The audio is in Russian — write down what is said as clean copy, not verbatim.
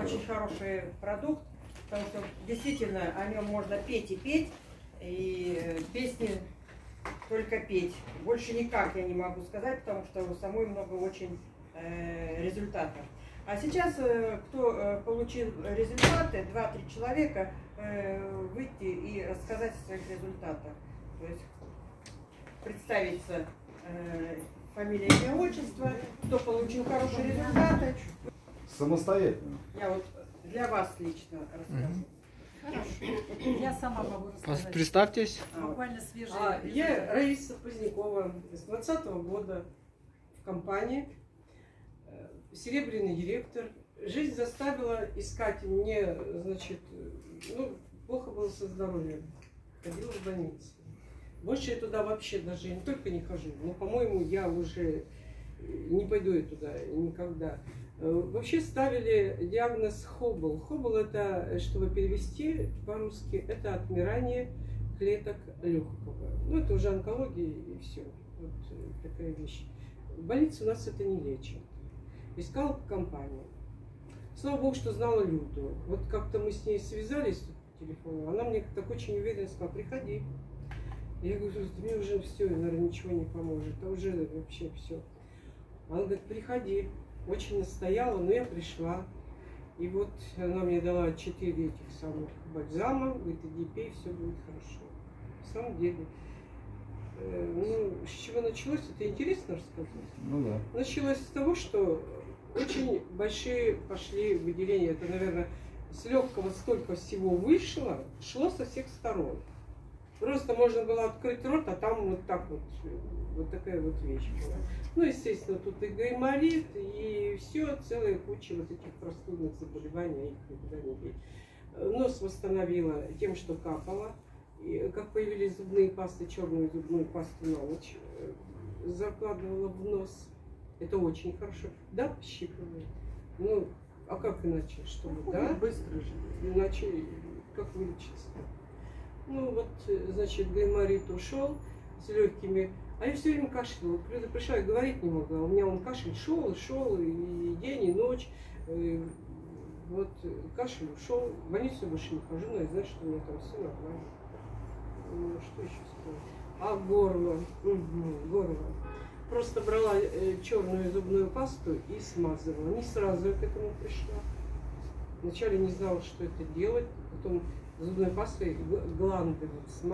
очень хороший продукт, потому что действительно о нем можно петь, и песни только петь. Больше никак я не могу сказать, потому что у самой много очень результатов. А сейчас, кто получил результаты, 2-3 человека, выйти и рассказать о своих результатах. То есть представиться фамилия, имя, отчество, кто получил хорошие результаты. Самостоятельно. Я вот для вас лично расскажу. Хорошо. Я сама могу рассказать. Представьтесь. Буквально свежие. Я Раиса Позднякова, с 2020 года в компании, серебряный директор. Жизнь заставила искать мне, значит, плохо было со здоровьем. Ходила в больницу. Больше я туда вообще даже не только не хожу, но, по-моему, я уже не пойду я туда никогда. Вообще ставили диагноз Хоббл. Хоббл — это, чтобы перевести по-русски, это отмирание клеток легкого. Ну, это уже онкология и все. Вот такая вещь. В больнице у нас это не лечат. Искала по компании. Слава богу, что знала Люду. Вот как-то мы с ней связались по телефону. Она мне так очень уверенно сказала: приходи. Я говорю: мне уже все, наверное, ничего не поможет. Это уже вообще все. Она говорит: приходи. Очень настояла, но я пришла. И вот она мне дала 4 этих самых бальзама. Говорит: иди пей, все будет хорошо. На самом деле. С чего началось, это интересно рассказать? Ну да. Началось с того, что очень большие пошли выделения. Это, наверное, с легкого столько всего вышло, шло со всех сторон. Просто можно было открыть рот, а там вот так вот такая вот вещь была. Ну, естественно, тут и гайморит, и все, целая куча вот этих простудных заболеваний, я их никуда не бей. Нос восстановила тем, что капала. И как появились зубные пасты, черную зубную пасту на ночь закладывала в нос. Это очень хорошо. Да, пощипывает. Ну, а как иначе? Чтобы, да? Быстро же. Иначе как вылечиться? Ну, вот, значит, гайморит ушел с легкими. А я все время кашляла. Когда пришла, я говорить не могла. У меня он кашель шел, и день, и ночь. Вот кашель ушел. В больницу больше не хожу, но я знаю, что у меня там все нормально. Ну, что еще сказать? А горло? Горло. Просто брала черную зубную пасту и смазывала. Не сразу я к этому пришла. Вначале не знала, что это делать. Потом зубной пастой гланды смазывала.